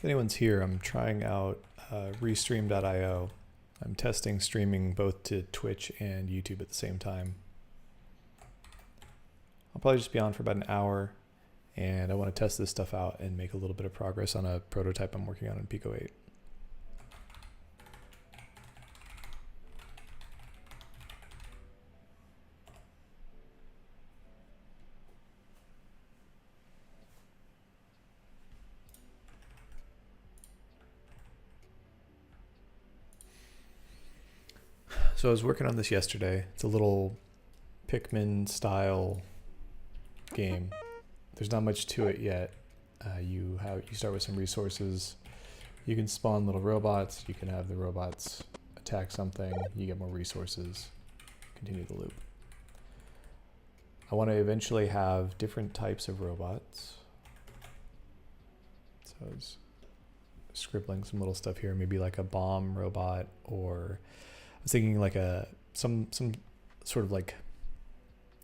If anyone's here, I'm trying out Restream.io. I'm testing streaming both to Twitch and YouTube at the same time. I'll probably just be on for about an hour, and I want to test this stuff out and make a little bit of progress on a prototype I'm working on in PICO-8. So I was working on this yesterday. It's a little Pikmin style game. There's not much to it yet. You start with some resources. You can spawn little robots. You can have the robots attack something. You get more resources. Continue the loop. I want to eventually have different types of robots. So I was scribbling some little stuff here, maybe like a bomb robot, or I was thinking like some sort of like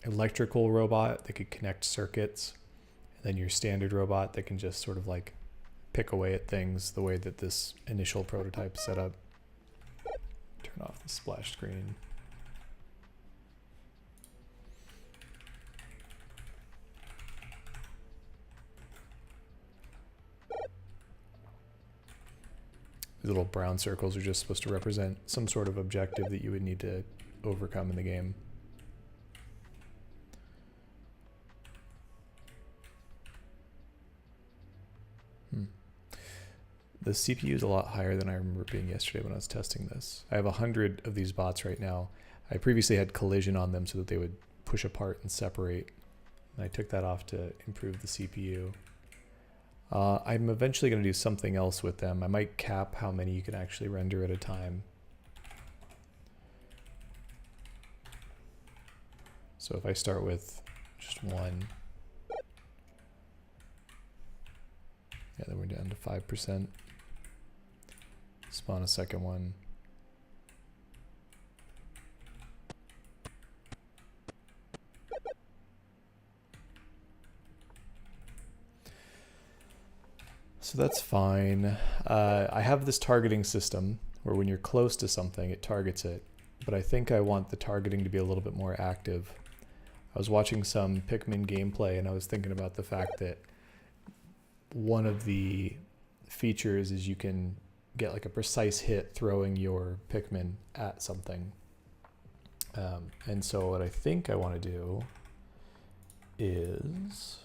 electrical robot that could connect circuits, and then your standard robot that can just sort of like pick away at things the way that this initial prototype set up. Turn off the splash screen. These little brown circles are just supposed to represent some sort of objective that you would need to overcome in the game. The CPU is a lot higher than I remember it being yesterday when I was testing this. I have 100 of these bots right now. I previously had collision on them so that they would push apart and separate. And I took that off to improve the CPU. I'm eventually going to do something else with them. I might cap how many you can actually render at a time. So if I start with just one, yeah, then we're down to 5%. Spawn a second one. So that's fine. I have this targeting system where when you're close to something, it targets it. But I think I want the targeting to be a little bit more active. I was watching some Pikmin gameplay and I was thinking about the fact that one of the features is you can get like a precise hit throwing your Pikmin at something. And so what I think I want to do is,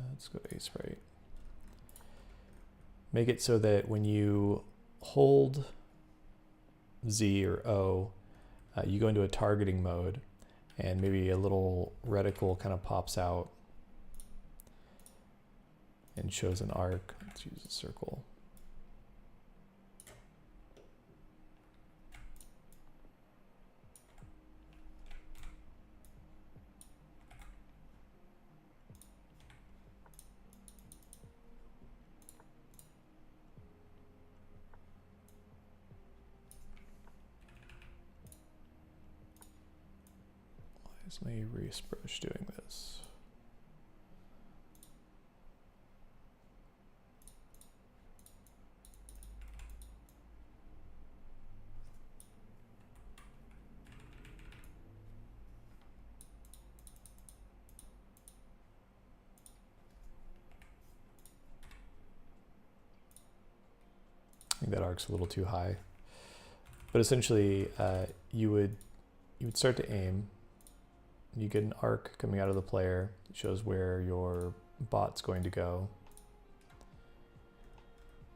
let's go to A-Sprite. Make it so that when you hold Z or O, you go into a targeting mode and maybe a little reticle kind of pops out and shows an arc. Let's use a circle. Why is my erase brush doing this? I think that arc's a little too high. But essentially, you would start to aim. You get an arc coming out of the player. It shows where your bot's going to go.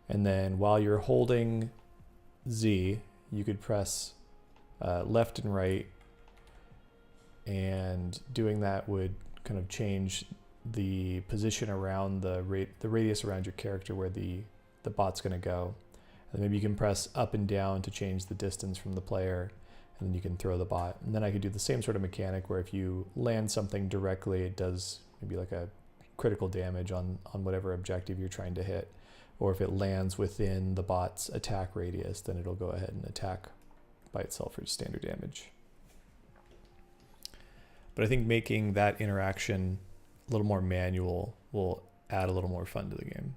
And then while you're holding Z, you could press left and right. And doing that would kind of change the position around the radius around your character where the bot's going to go. And then maybe you can press up and down to change the distance from the player, and then you can throw the bot. And then I could do the same sort of mechanic where if you land something directly, it does maybe like a critical damage on whatever objective you're trying to hit. Or if it lands within the bot's attack radius, then it'll go ahead and attack by itself for standard damage. But I think making that interaction a little more manual will add a little more fun to the game.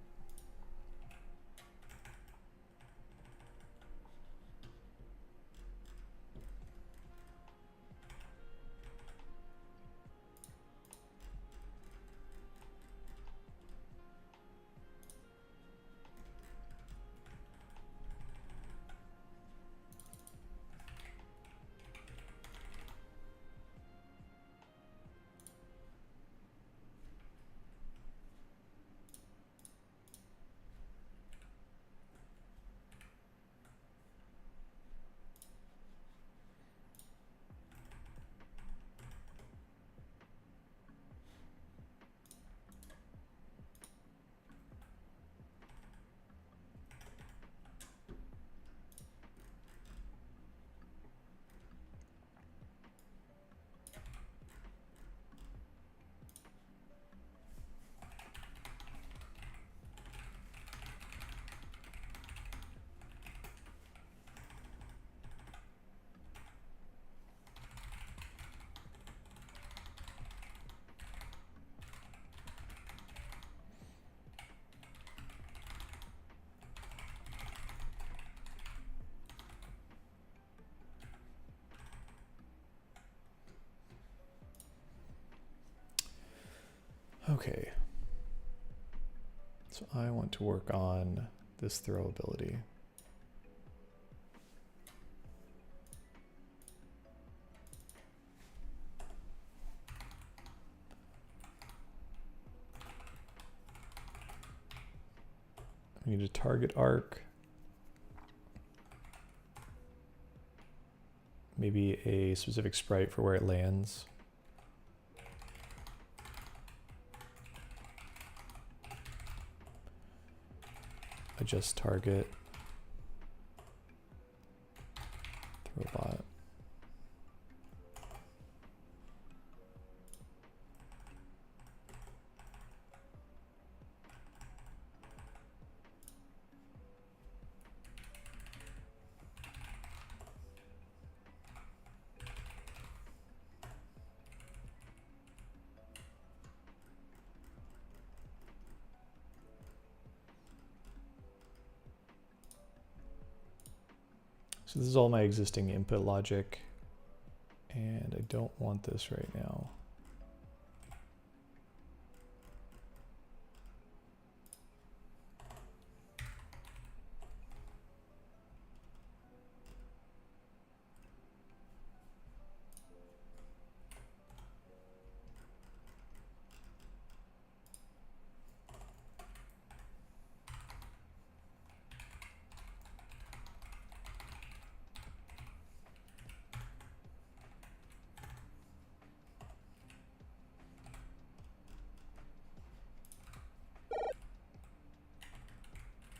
Okay. So I want to work on this throw ability. We need a target arc. Maybe a specific sprite for where it lands. Adjust target. Throw bot. So this is all my existing input logic, and I don't want this right now.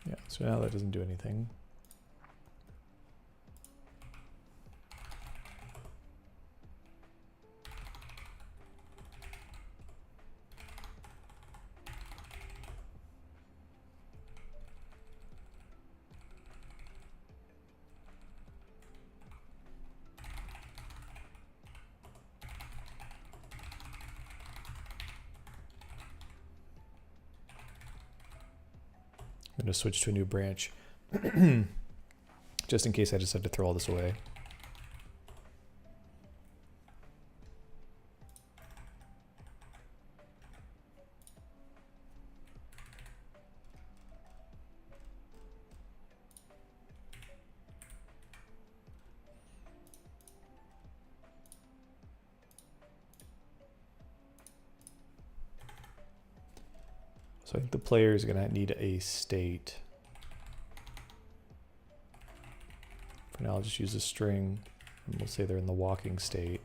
Yeah, so now that doesn't do anything. I'm going to switch to a new branch just in case I decide to throw all this away. So I think the player is going to need a state. For now, I'll just use a string, and we'll say they're in the walking state.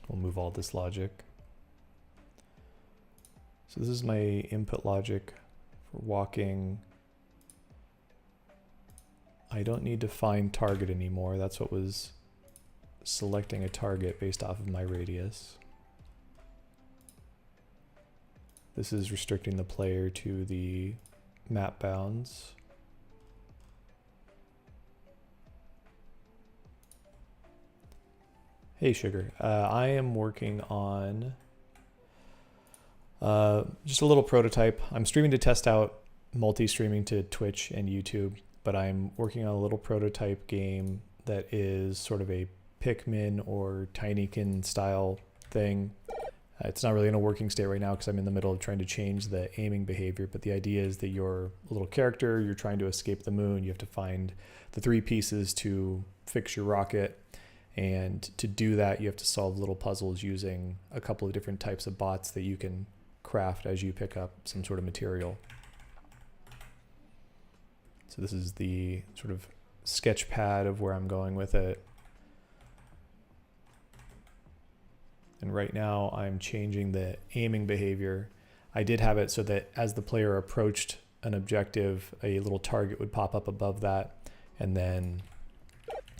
We'll move all this logic. So this is my input logic for walking. I don't need to find target anymore. That's what was selecting a target based off of my radius. This is restricting the player to the map bounds. Hey Sugar, I am working on just a little prototype. I'm streaming to test out multi-streaming to Twitch and YouTube, but I'm working on a little prototype game that is sort of a Pikmin or Tinykin style thing. It's not really in a working state right now because I'm in the middle of trying to change the aiming behavior, but the idea is that you're a little character, you're trying to escape the moon, you have to find the 3 pieces to fix your rocket. And to do that, you have to solve little puzzles using a couple of different types of bots that you can craft as you pick up some sort of material. So this is the sort of sketch pad of where I'm going with it. And right now I'm changing the aiming behavior. I did have it so that as the player approached an objective, a little target would pop up above that, and then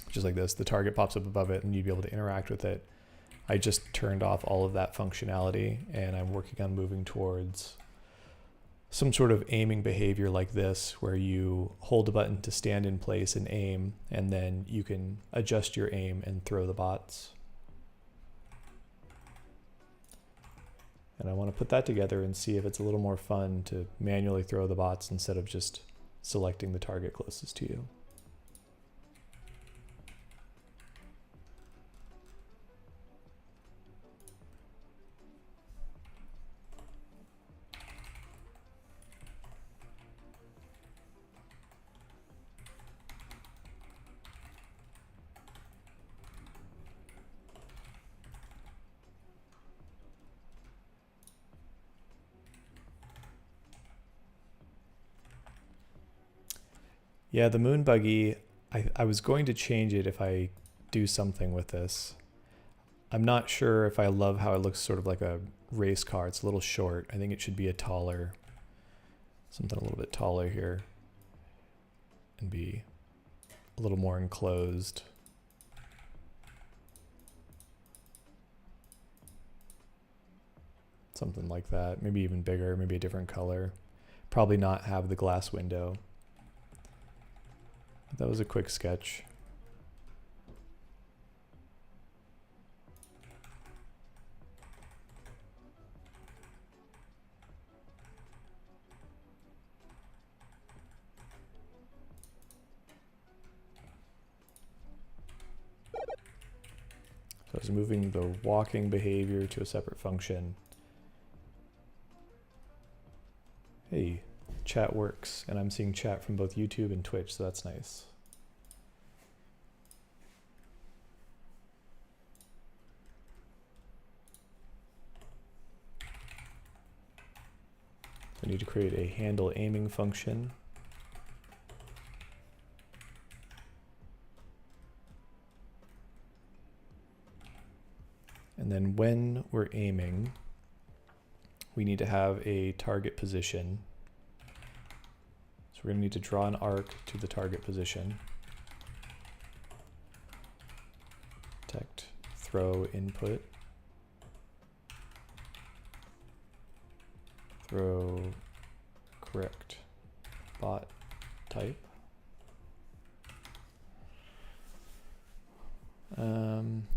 just like this, the target pops up above it and you'd be able to interact with it. I just turned off all of that functionality, and I'm working on moving towards some sort of aiming behavior like this, where you hold a button to stand in place and aim, and then you can adjust your aim and throw the bots. And I want to put that together and see if it's a little more fun to manually throw the bots instead of just selecting the target closest to you. Yeah, the moon buggy, I was going to change it if I do something with this. I'm not sure if I love how it looks sort of like a race car. It's a little short. I think it should be a taller, something a little bit taller here, and be a little more enclosed. Something like that. Maybe even bigger, maybe a different color. Probably not have the glass window. That was a quick sketch. So I was moving the walking behavior to a separate function. Hey, chat works, and I'm seeing chat from both YouTube and Twitch, so that's nice. I need to create a handle aiming function. And then when we're aiming, we need to have a target position. So we're going to need to draw an arc to the target position. Detect throw input. Throw correct bot type.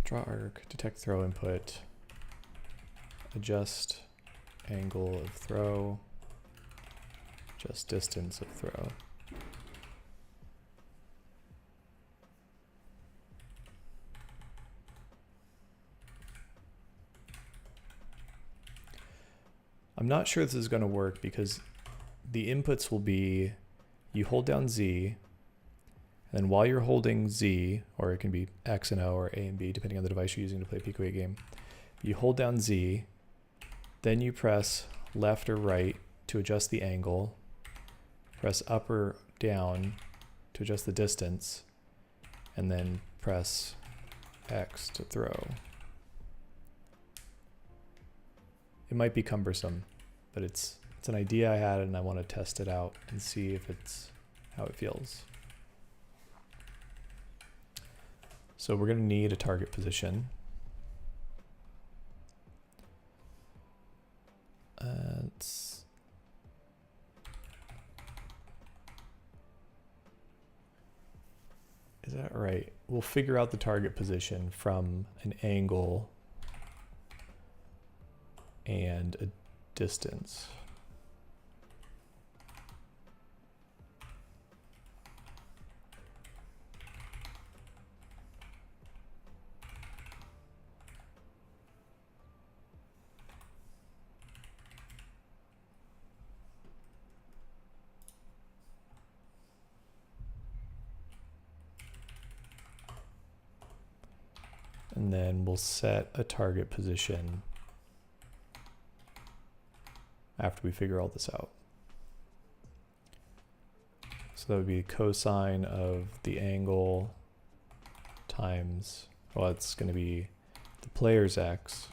Draw arc, detect throw input, adjust angle of throw, adjust distance of throw. I'm not sure this is going to work because the inputs will be you hold down Z, and then while you're holding Z, or it can be X and O or A and B, depending on the device you're using to play a PICO-8 game, you hold down Z, then you press left or right to adjust the angle, press up or down to adjust the distance, and then press X to throw. It might be cumbersome, but it's an idea I had and I want to test it out and see if it's how it feels. So we're going to need a target position. Is that right? We'll figure out the target position from an angle and a distance. And then we'll set a target position after we figure all this out. So that would be cosine of the angle times, well, it's going to be the player's x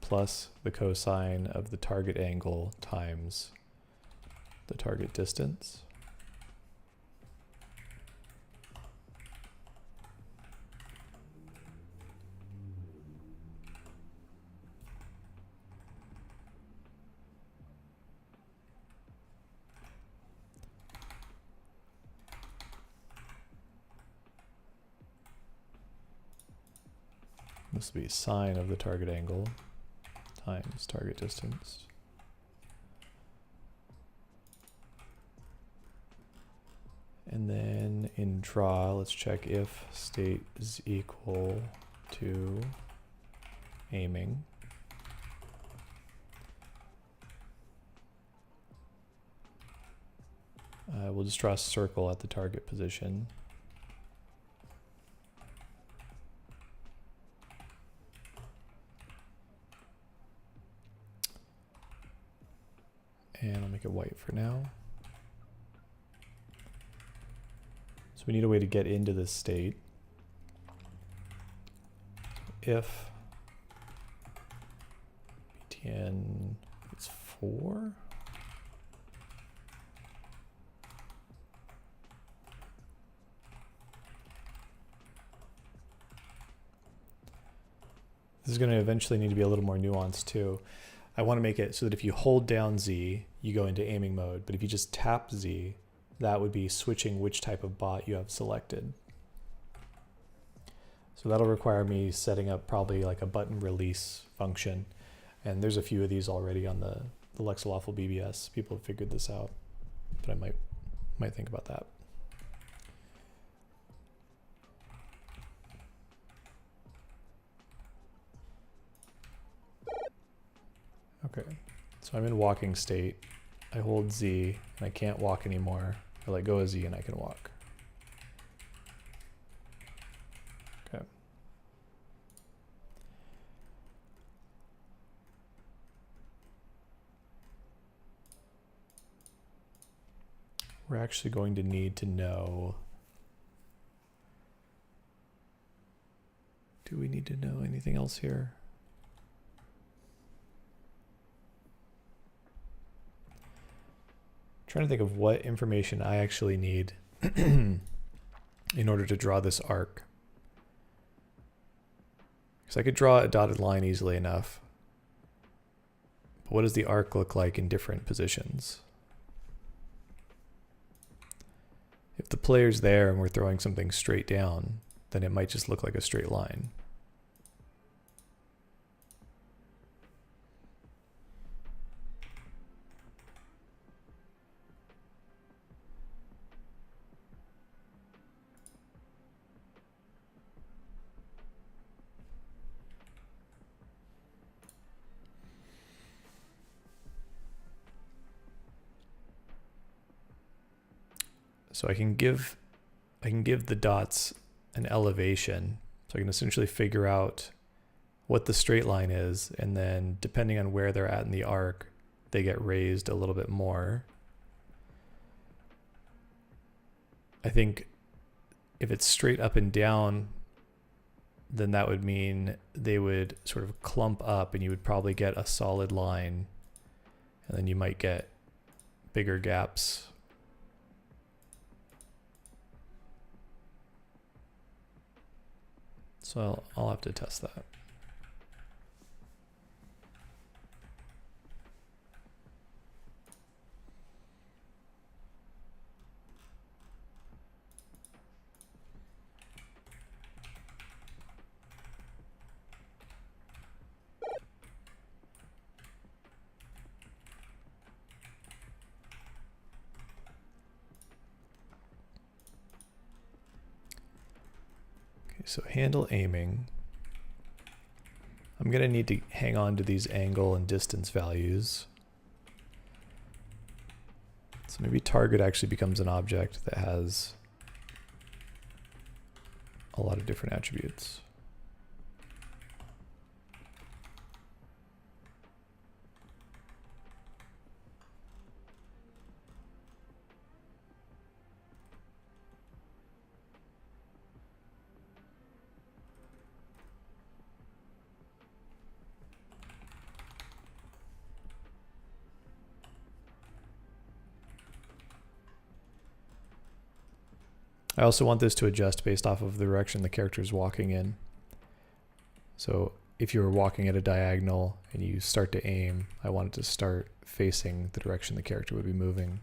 plus the cosine of the target angle times the target distance. This will be sine of the target angle times target distance. And then in draw, let's check if state is equal to aiming. We'll just draw a circle at the target position. And I'll make it white for now. So we need a way to get into this state. If btn is 4, this is going to eventually need to be a little more nuanced too. I want to make it so that if you hold down Z, you go into aiming mode. But if you just tap Z, that would be switching which type of bot you have selected. So that'll require me setting up probably like a button release function. And there's a few of these already on the Lexilawful BBS. People have figured this out, but I might think about that. Okay, so I'm in walking state. I hold Z and I can't walk anymore. I let go of Z and I can walk. Okay. We're actually going to need to know, do we need to know anything else here? Trying to think of what information I actually need in order to draw this arc. Because I could draw a dotted line easily enough. But what does the arc look like in different positions? If the player's there and we're throwing something straight down, then it might just look like a straight line. So I can give the dots an elevation. So I can essentially figure out what the straight line is, and then depending on where they're at in the arc, they get raised a little bit more. I think if it's straight up and down, then that would mean they would sort of clump up and you would probably get a solid line, and then you might get bigger gaps. So I'll have to test that. So handle aiming. I'm going to need to hang on to these angle and distance values. So maybe target actually becomes an object that has a lot of different attributes. I also want this to adjust based off of the direction the character is walking in. So if you were walking at a diagonal and you start to aim, I want it to start facing the direction the character would be moving.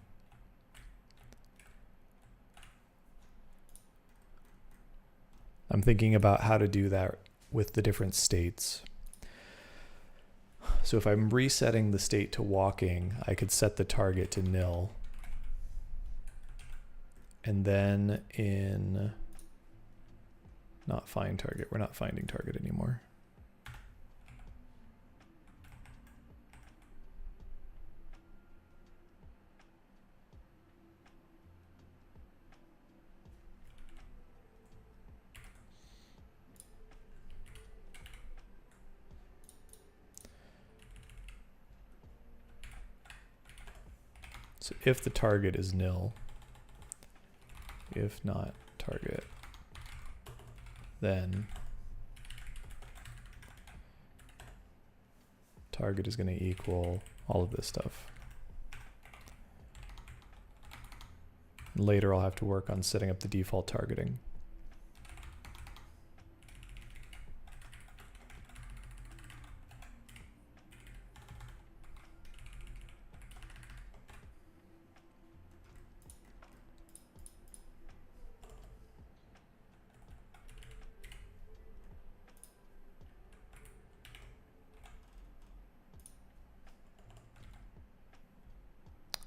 I'm thinking about how to do that with the different states. So if I'm resetting the state to walking, I could set the target to nil. And then in not find target, we're not finding target anymore. So if the target is nil, if not target, then target is going to equal all of this stuff. And later I'll have to work on setting up the default targeting.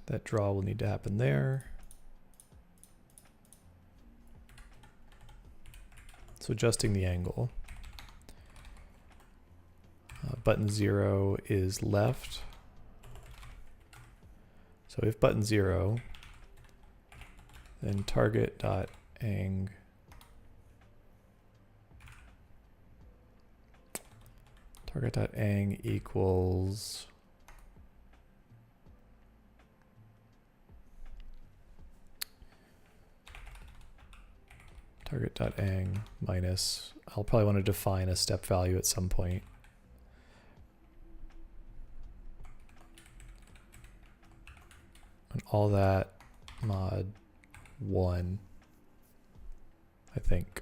That draw will need to happen there. So adjusting the angle. Button 0 is left. So if button 0, then target.ang equals target.ang minus, I'll probably want to define a step value at some point. And all that mod 1, I think.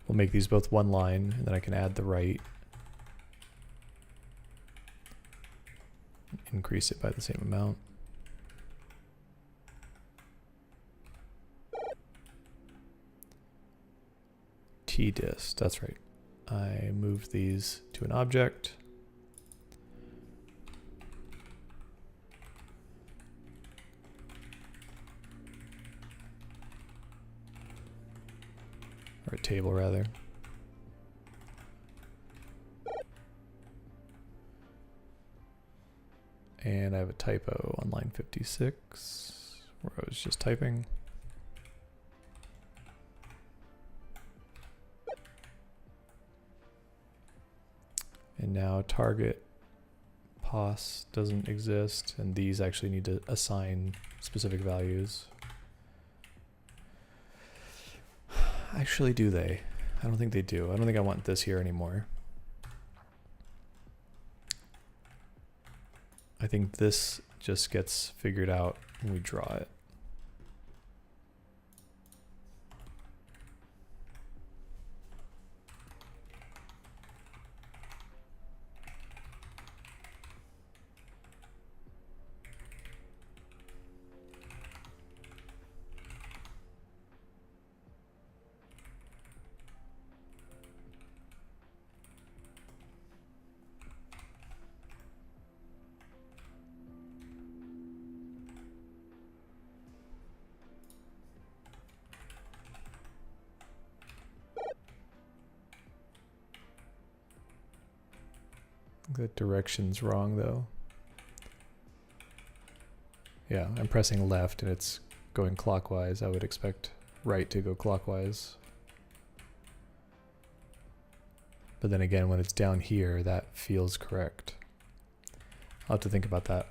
We'll make these both one line, and then I can add the right. Increase it by the same amount. Tdist, that's right. I moved these to an object. Or a table, rather. And I have a typo on line 56, where I was just typing. And now target pos doesn't exist, and these actually need to assign specific values. Actually, do they? I don't think they do. I don't think I want this here anymore. I think this just gets figured out when we draw it. The direction's wrong though. Yeah, I'm pressing left and it's going clockwise. I would expect right to go clockwise. But then again, when it's down here, that feels correct. I'll have to think about that.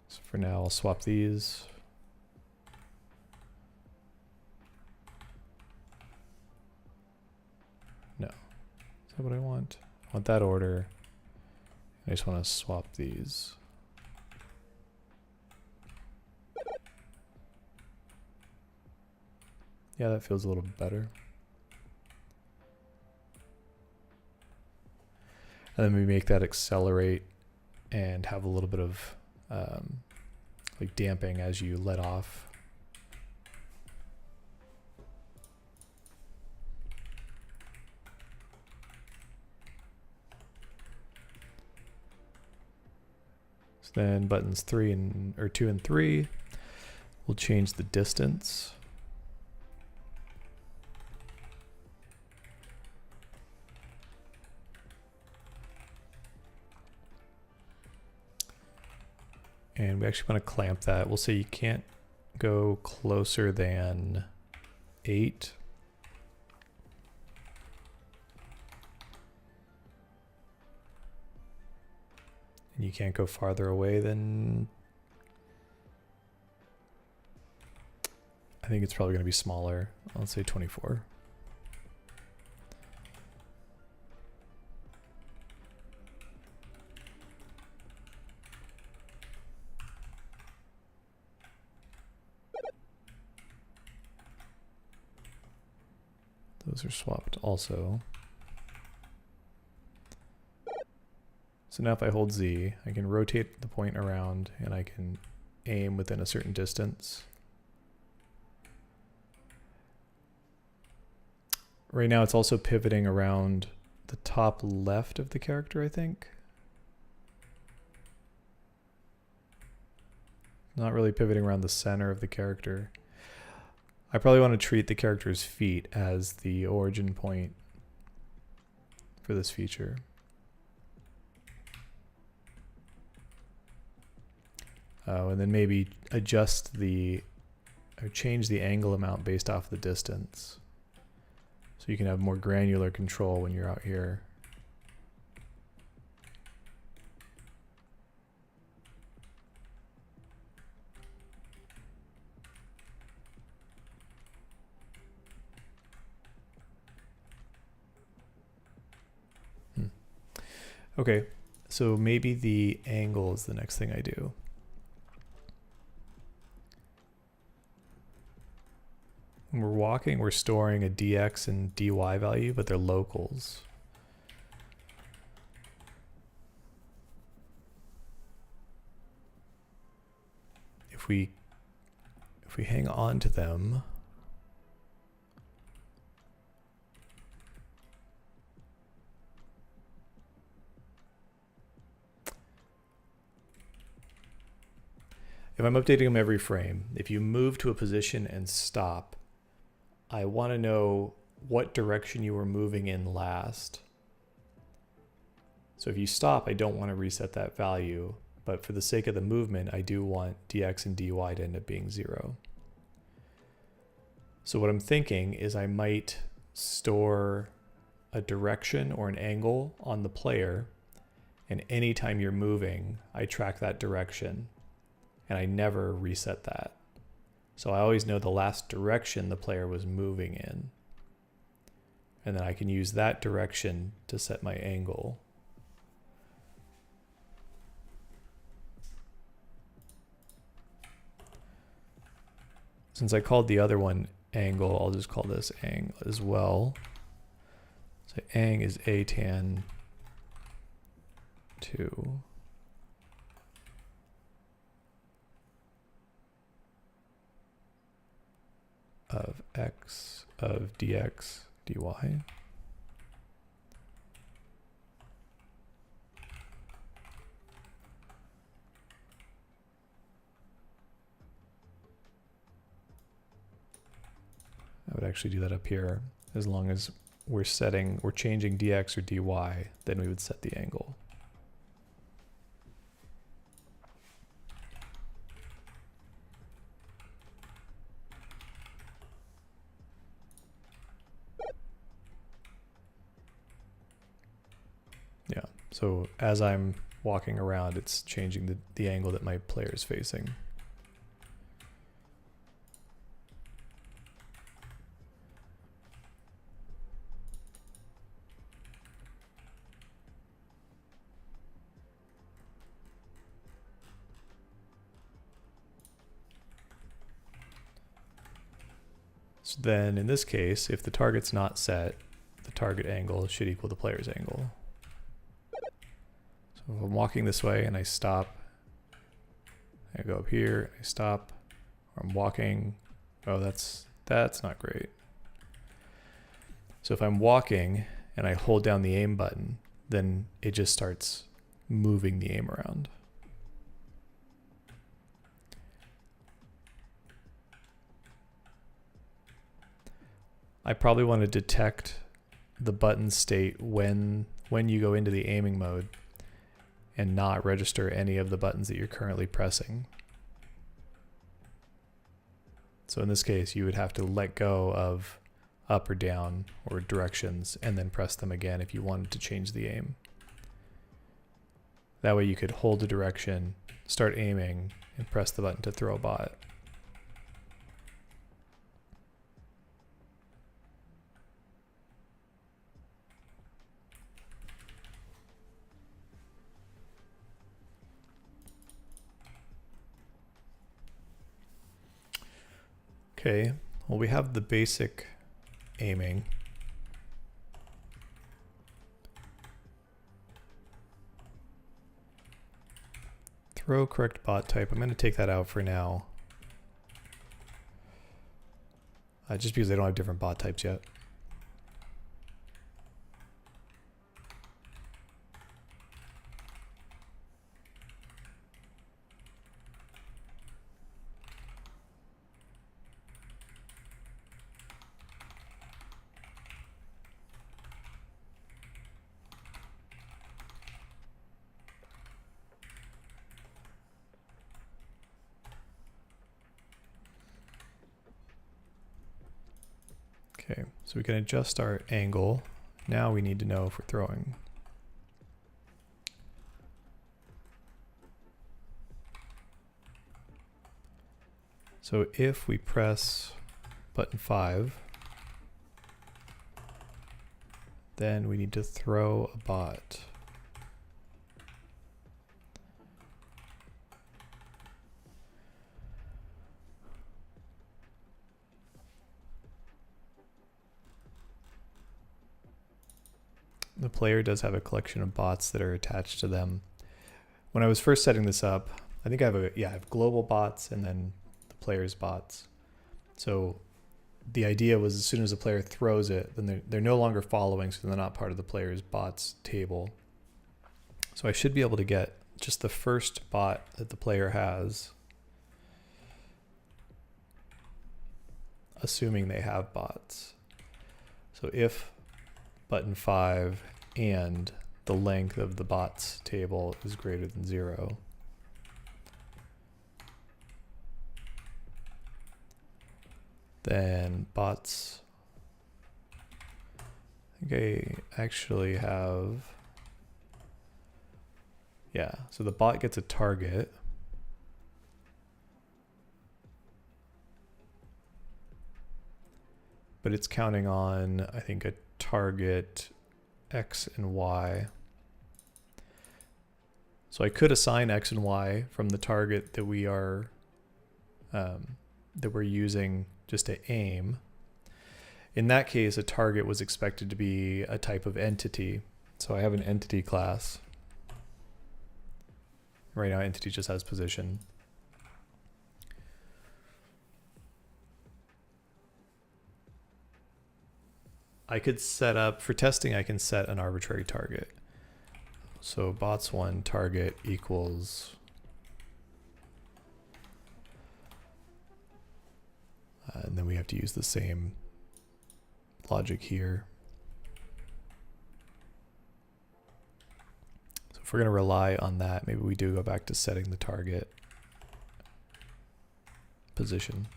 So for now, I'll swap these. No. Is that what I want? I want that order. I just want to swap these. Yeah, that feels a little better. And then we make that accelerate and have a little bit of like damping as you let off. So then buttons 2 and 3, we'll change the distance. And we actually want to clamp that. We'll say you can't go closer than 8. And you can't go farther away than, I think it's probably going to be smaller. Let's say 24. Those are swapped also. So now if I hold Z, I can rotate the point around and I can aim within a certain distance. Right now it's also pivoting around the top left of the character, I think. Not really pivoting around the center of the character. I probably want to treat the character's feet as the origin point for this feature. Oh, and then maybe adjust or change the angle amount based off the distance. So you can have more granular control when you're out here. Okay, so maybe the angle is the next thing I do. When we're walking, we're storing a dx and dy value, but they're locals. If we hang on to them, if I'm updating them every frame, if you move to a position and stop, I want to know what direction you were moving in last. So if you stop, I don't want to reset that value, but for the sake of the movement, I do want dx and dy to end up being 0. So what I'm thinking is I might store a direction or an angle on the player, and anytime you're moving, I track that direction, and I never reset that. So I always know the last direction the player was moving in. And then I can use that direction to set my angle. Since I called the other one angle, I'll just call this ang as well. So ang is a tan 2. Of x of dx dy. I would actually do that up here. As long as we're changing dx or dy, then we would set the angle. Yeah, so as I'm walking around, it's changing the angle that my player is facing. So then in this case, if the target's not set, the target angle should equal the player's angle. So if I'm walking this way and I stop, I go up here, I stop, or I'm walking. Oh, that's not great. So if I'm walking and I hold down the aim button, then it just starts moving the aim around. I probably want to detect the button state when you go into the aiming mode and not register any of the buttons that you're currently pressing. So in this case, you would have to let go of up or down or directions and then press them again if you wanted to change the aim. That way you could hold the direction, start aiming, and press the button to throw a bot. Okay, well, we have the basic aiming. Throw correct bot type. I'm going to take that out for now. Just because I don't have different bot types yet. Okay, so we can adjust our angle. Now we need to know if we're throwing. So if we press button 5, then we need to throw a bot. The player does have a collection of bots that are attached to them. When I was first setting this up, I think I have global bots and then the player's bots. So the idea was as soon as the player throws it, then they're no longer following, so they're not part of the player's bots table. So I should be able to get just the first bot that the player has, assuming they have bots. So if button 5 and the length of the bots table is greater than 0, then bots, I think I actually have, yeah, so the bot gets a target. But it's counting on, I think, a target X and Y. So I could assign X and Y from the target that we are that we're using just to aim. In that case, a target was expected to be a type of entity. So I have an entity class. Right now, entity just has position. I could set up, for testing, I can set an arbitrary target. So bots1 target equals and then we have to use the same logic here. So if we're going to rely on that, maybe we do go back to setting the target position.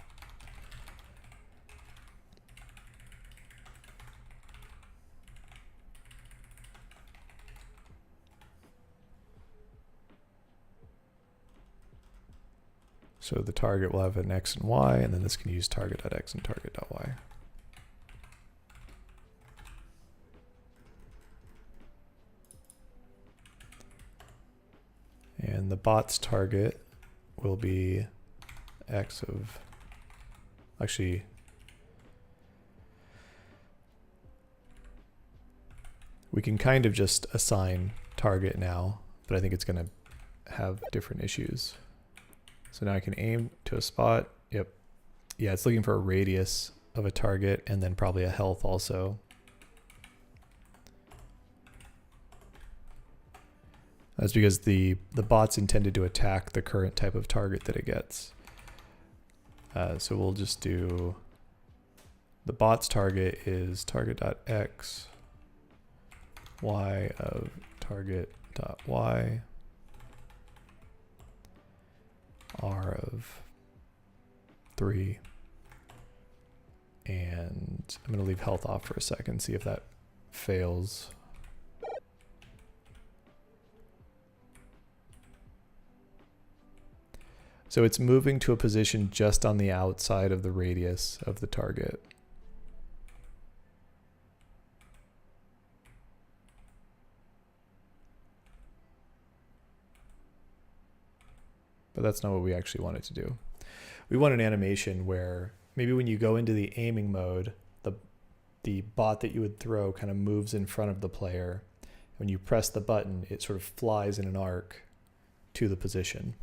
So the target will have an X and Y, and then this can use target.x and target.y. And the bot's target will be X of, actually, we can kind of just assign target now but I think it's going to have different issues. So now I can aim to a spot. Yep. Yeah, it's looking for a radius of a target and then probably a health also. That's because the bot's intended to attack the current type of target that it gets. So we'll just do the bot's target is target.x, y of target.y, r of 3, and I'm going to leave health off for a second, see if that fails. So it's moving to a position just on the outside of the radius of the target. But that's not what we actually wanted to do. We want an animation where maybe when you go into the aiming mode, the bot that you would throw kind of moves in front of the player. When you press the button, it sort of flies in an arc to the position.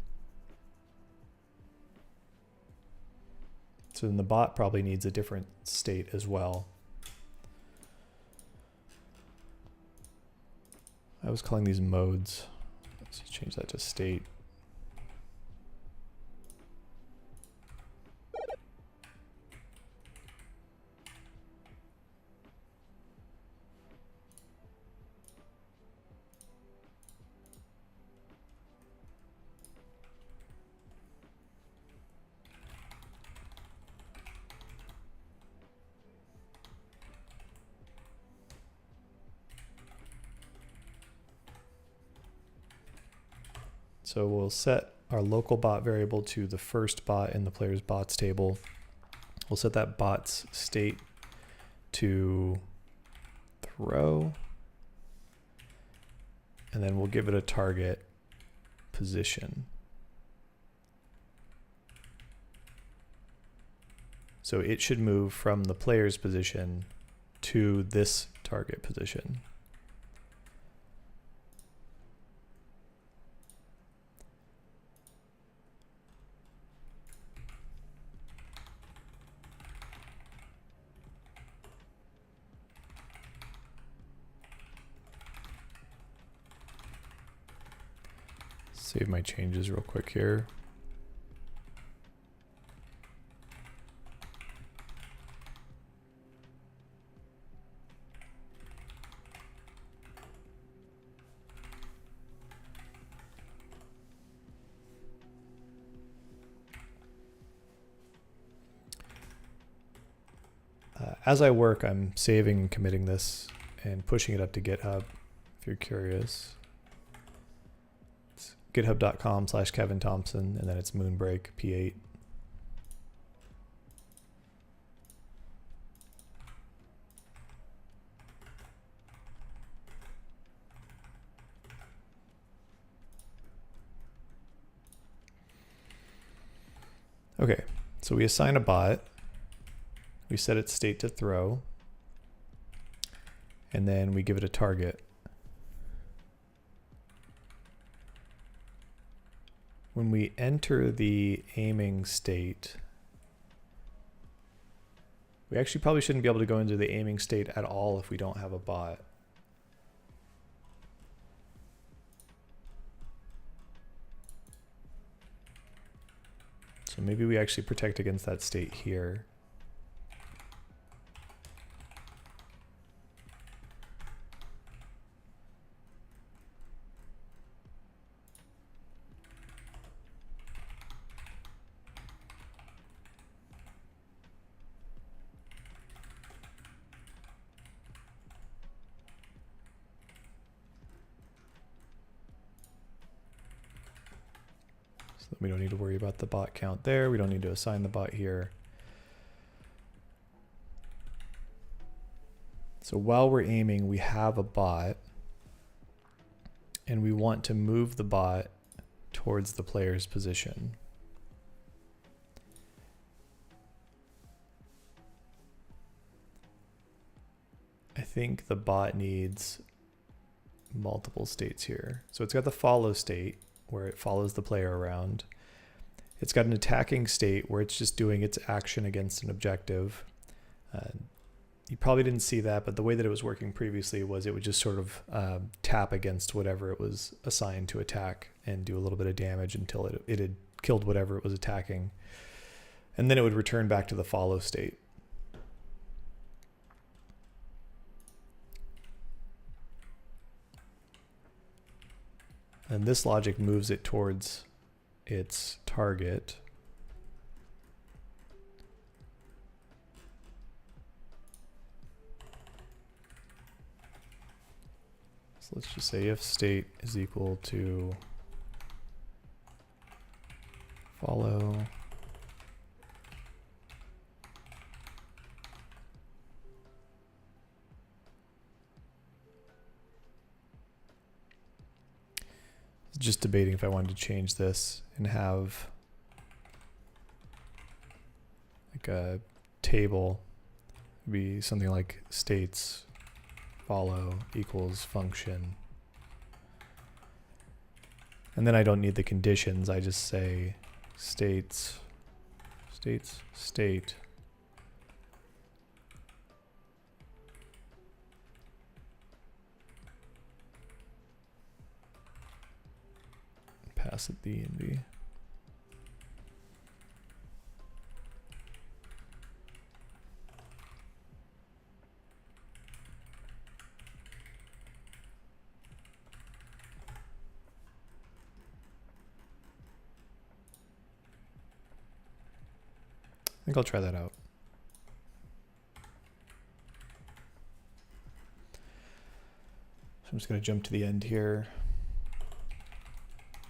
So then the bot probably needs a different state as well. I was calling these modes. Let's just change that to state. So we'll set our local bot variable to the first bot in the player's bots table. We'll set that bot's state to throw, and then we'll give it a target position. So it should move from the player's position to this target position. Save my changes real quick here. As I work, I'm saving and committing this and pushing it up to GitHub, if you're curious. It's github.com/Kevin Thompson, and then it's Moonbreak P8. Okay, so we assign a bot. We set its state to throw, and then we give it a target. When we enter the aiming state, we actually probably shouldn't be able to go into the aiming state at all if we don't have a bot. So maybe we actually protect against that state here. We don't need to worry about the bot count there. We don't need to assign the bot here. So while we're aiming, we have a bot, and we want to move the bot towards the player's position. I think the bot needs multiple states here. So it's got the follow state where it follows the player around. It's got an attacking state where it's just doing its action against an objective. You probably didn't see that, but the way that it was working previously was it would just sort of tap against whatever it was assigned to attack and do a little bit of damage until it had killed whatever it was attacking. And then it would return back to the follow state. And this logic moves it towards its target. So let's just say if state is equal to follow just debating if I wanted to change this and have like a table be something like states follow equals function. And then I don't need the conditions. I just say states state pass it the env. I think I'll try that out. So I'm just going to jump to the end here.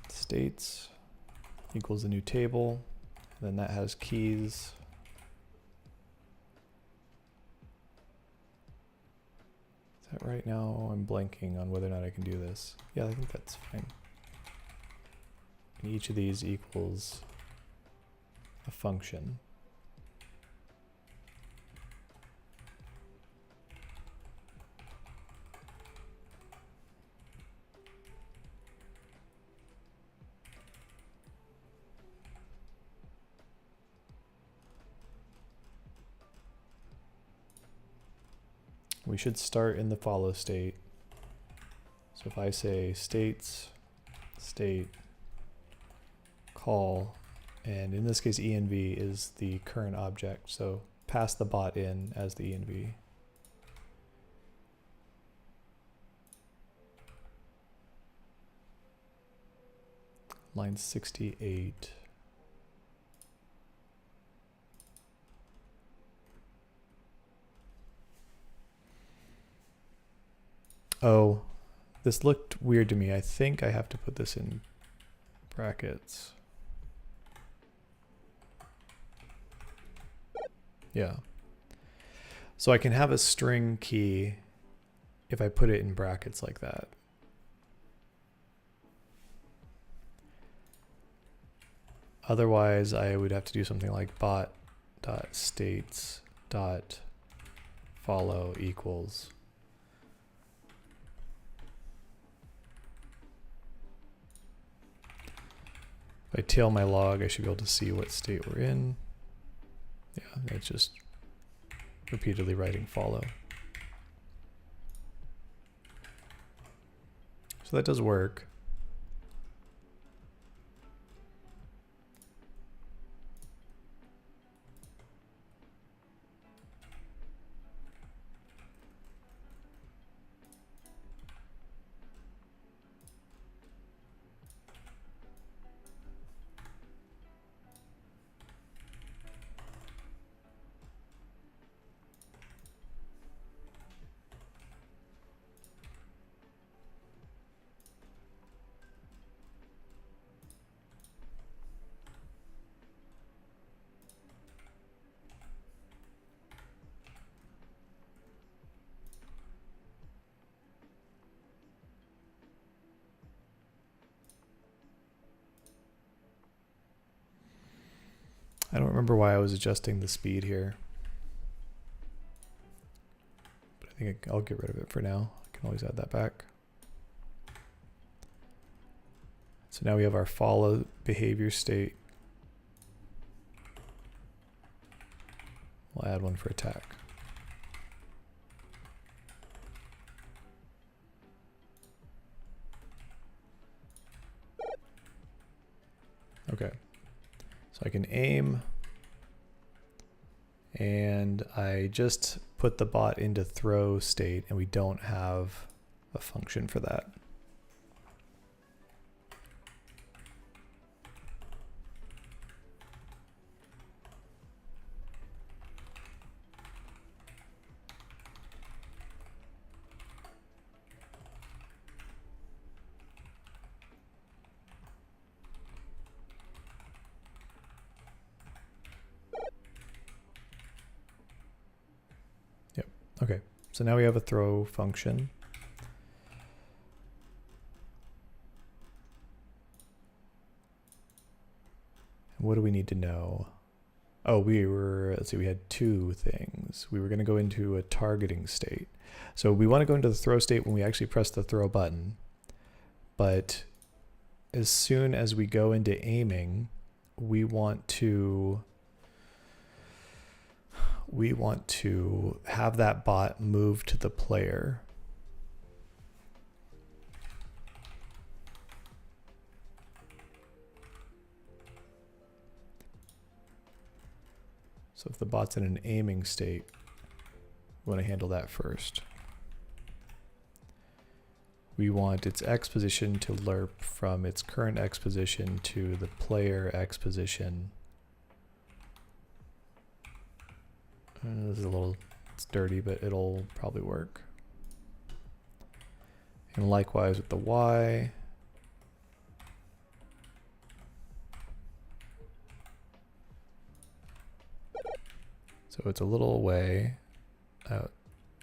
States equals a new table, and then that has keys. Is that right now? I'm blanking on whether or not I can do this. Yeah, I think that's fine. And each of these equals a function. We should start in the follow state. So if I say states, state, call, and in this case env is the current object, so pass the bot in as the env. Line 68. Oh, this looked weird to me. I think I have to put this in brackets. Yeah. So I can have a string key if I put it in brackets like that. Otherwise, I would have to do something like bot.states.follow equals. If I tail my log, I should be able to see what state we're in. Yeah, it's just repeatedly writing follow. So that does work. I don't remember why I was adjusting the speed here, but I think I'll get rid of it for now. I can always add that back. So now we have our follow behavior state. We'll add one for attack. Okay, so I can aim, and I just put the bot into throw state, and we don't have a function for that. Okay, so now we have a throw function. And what do we need to know? Oh, let's see, we had two things. We were going to go into a targeting state. So we want to go into the throw state when we actually press the throw button. But as soon as we go into aiming, we want to have that bot move to the player. So if the bot's in an aiming state, we want to handle that first. We want its X position to lerp from its current X position to the player X position. This is it's dirty, but it'll probably work. And likewise with the Y. So it's a little away.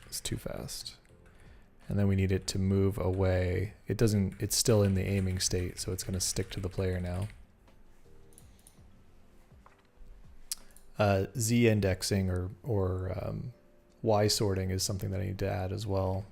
It's too fast. And then we need it to move away. It's still in the aiming state, so it's going to stick to the player now. Z indexing or Y sorting is something that I need to add as well.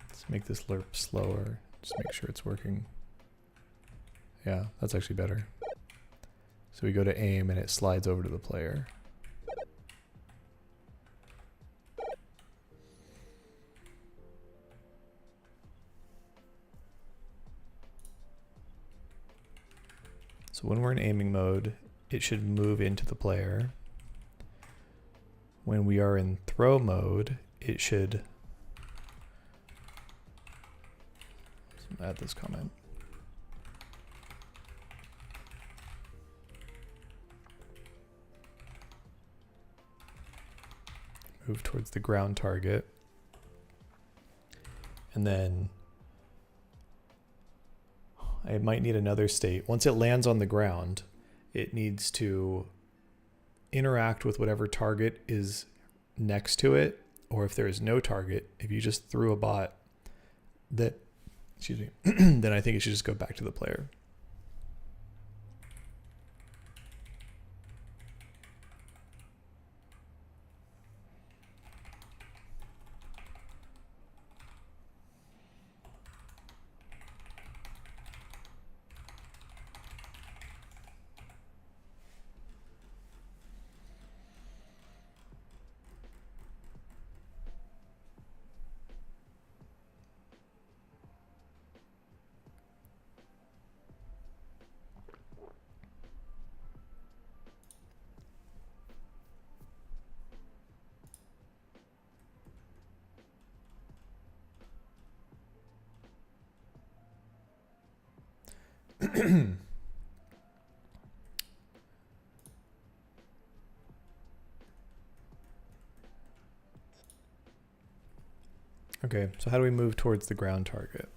Let's make this lerp slower. Just make sure it's working. Yeah, that's actually better. So we go to aim and it slides over to the player. So when we're in aiming mode, it should move into the player. When we are in throw mode, it should add this comment. Move towards the ground target. And then I might need another state. Once it lands on the ground, it needs to interact with whatever target is next to it, or if there is no target, if you just threw a bot that, excuse me, then I think it should just go back to the player. Okay, so how do we move towards the ground target?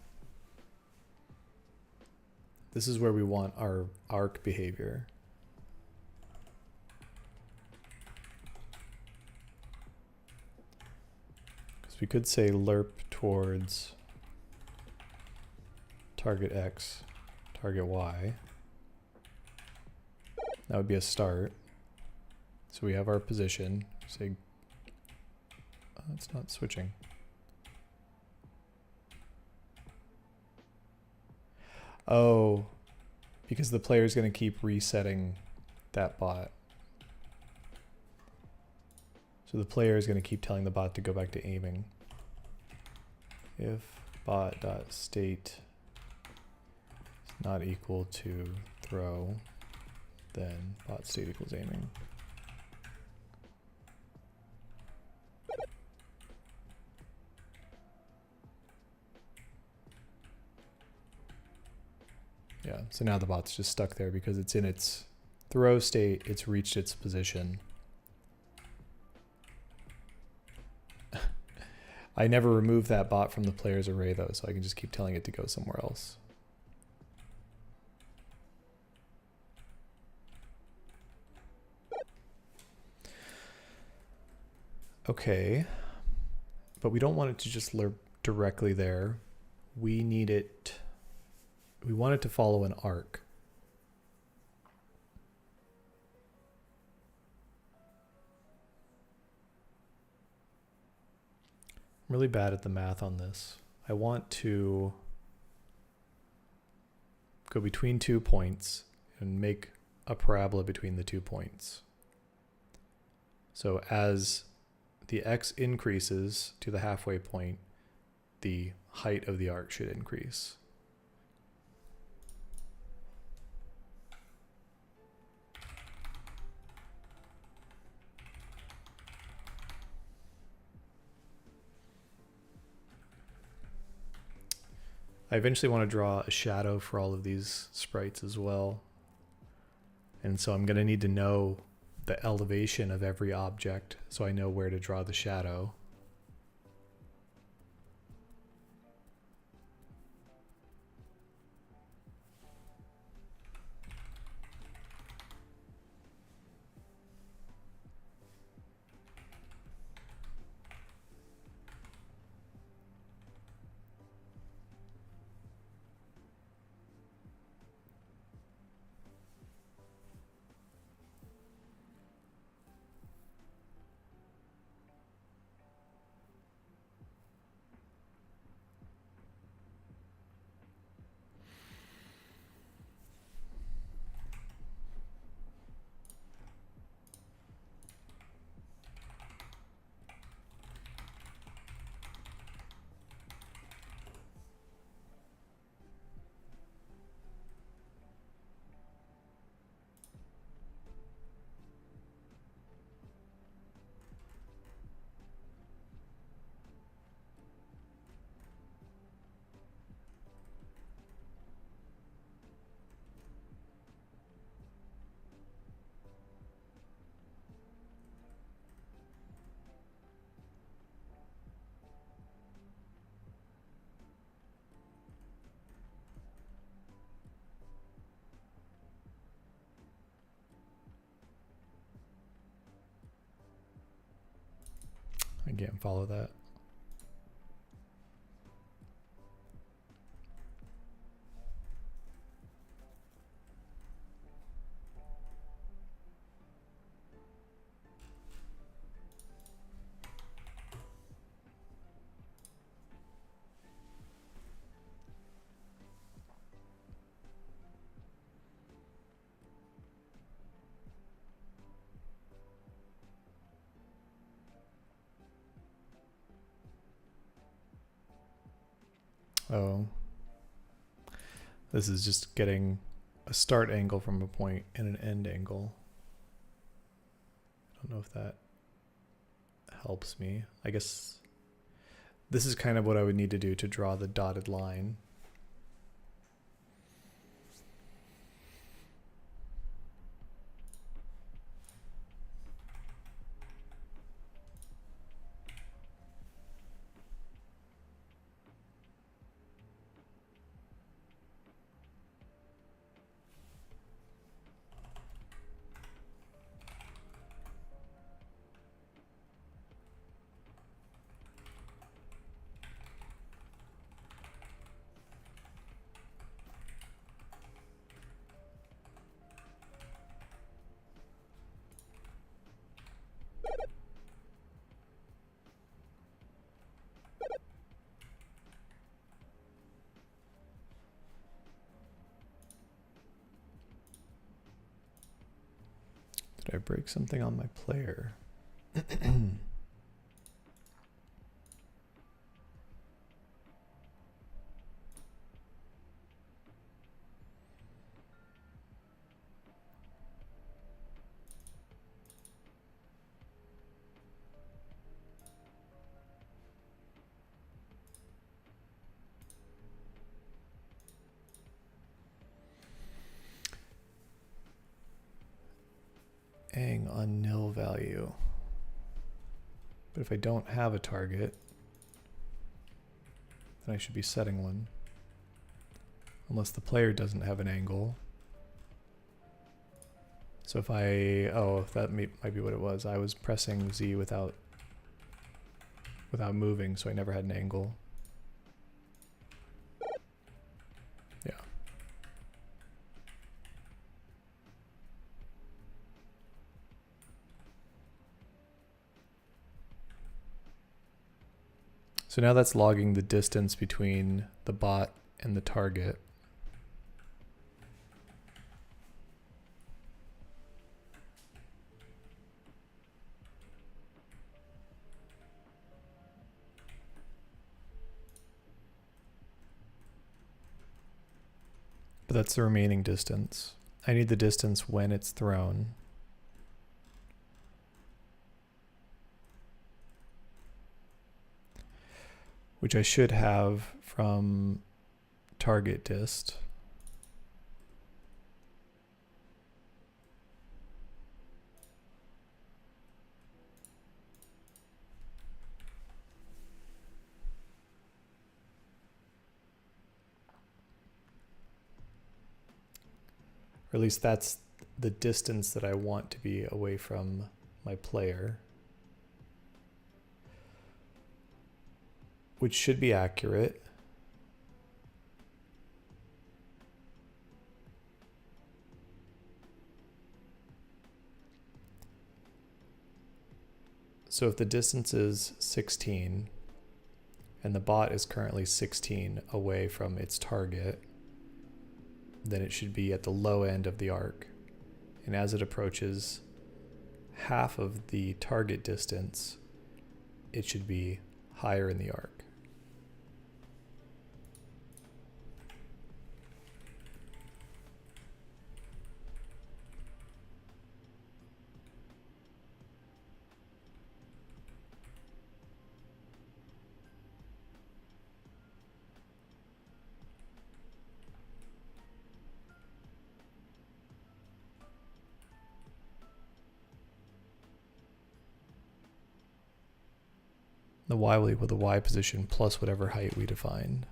This is where we want our arc behavior. Because we could say lerp towards target X, target Y. That would be a start. So we have our position. Say, it's not switching. Oh, because the player is going to keep resetting that bot. So the player is going to keep telling the bot to go back to aiming. If bot.state is not equal to throw, then bot state equals aiming. Yeah, so now the bot's just stuck there because it's in its throw state, it's reached its position. I never removed that bot from the player's array though, so I can just keep telling it to go somewhere else. Okay, but we don't want it to just lurk directly there. We need it, we want it to follow an arc. I'm really bad at the math on this. I want to go between 2 points and make a parabola between the 2 points. So as the x increases to the halfway point, the height of the arc should increase. I eventually want to draw a shadow for all of these sprites as well. And so I'm going to need to know the elevation of every object so I know where to draw the shadow. I can't follow that. Oh, this is just getting a start angle from a point and an end angle. I don't know if that helps me. I guess this is kind of what I would need to do to draw the dotted line. Did I break something on my player? On nil value. But if I don't have a target, then I should be setting one. Unless the player doesn't have an angle. So if that might be what it was. I was pressing Z without moving, so I never had an angle. Yeah. So now that's logging the distance between the bot and the target. But that's the remaining distance. I need the distance when it's thrown. Which I should have from target dist. Or at least that's the distance that I want to be away from my player. Which should be accurate. So if the distance is 16 and the bot is currently 16 away from its target, then it should be at the low end of the arc. And as it approaches half of the target distance, it should be higher in the arc. The y will equal the y position plus whatever height we defined.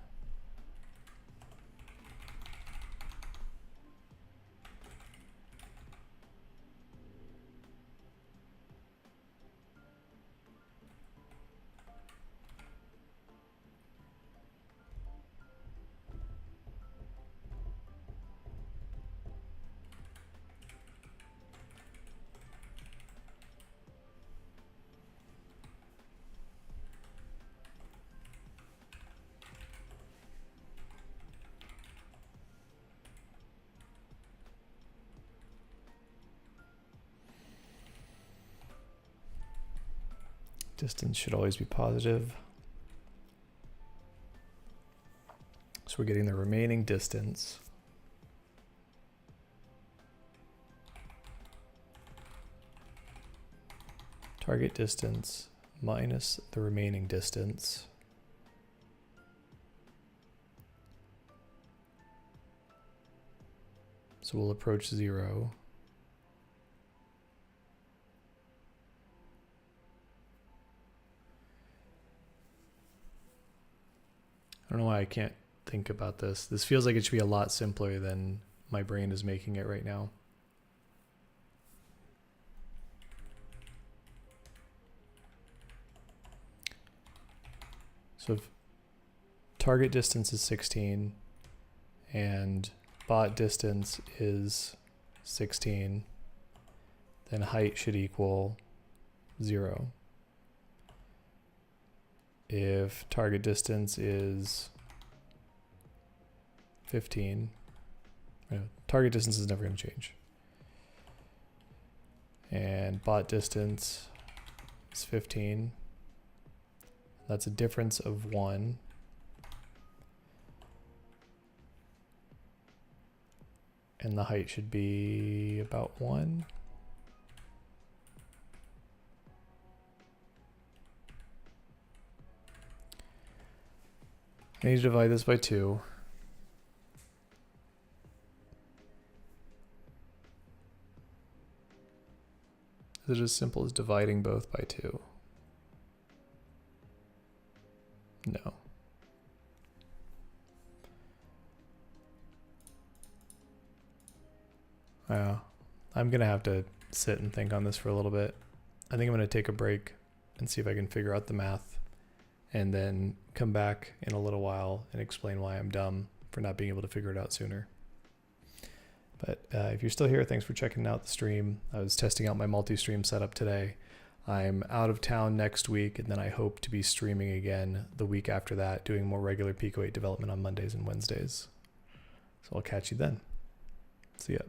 Distance should always be positive. So we're getting the remaining distance. Target distance minus the remaining distance. So we'll approach 0. I don't know why I can't think about this. This feels like it should be a lot simpler than my brain is making it right now. So if target distance is 16 and bot distance is 16, then height should equal 0. If target distance is 15, target distance is never going to change. and bot distance is 15. That's a difference of 1. And the height should be about 1. I need to divide this by 2. Is it as simple as dividing both by 2? No. I'm going to have to sit and think on this for a little bit. I think I'm going to take a break and see if I can figure out the math, and then come back in a little while and explain why I'm dumb for not being able to figure it out sooner. But if you're still here, thanks for checking out the stream. I was testing out my multi-stream setup today. I'm out of town next week, and then I hope to be streaming again the week after that, doing more regular PICO-8 development on Mondays and Wednesdays. So I'll catch you then. See ya.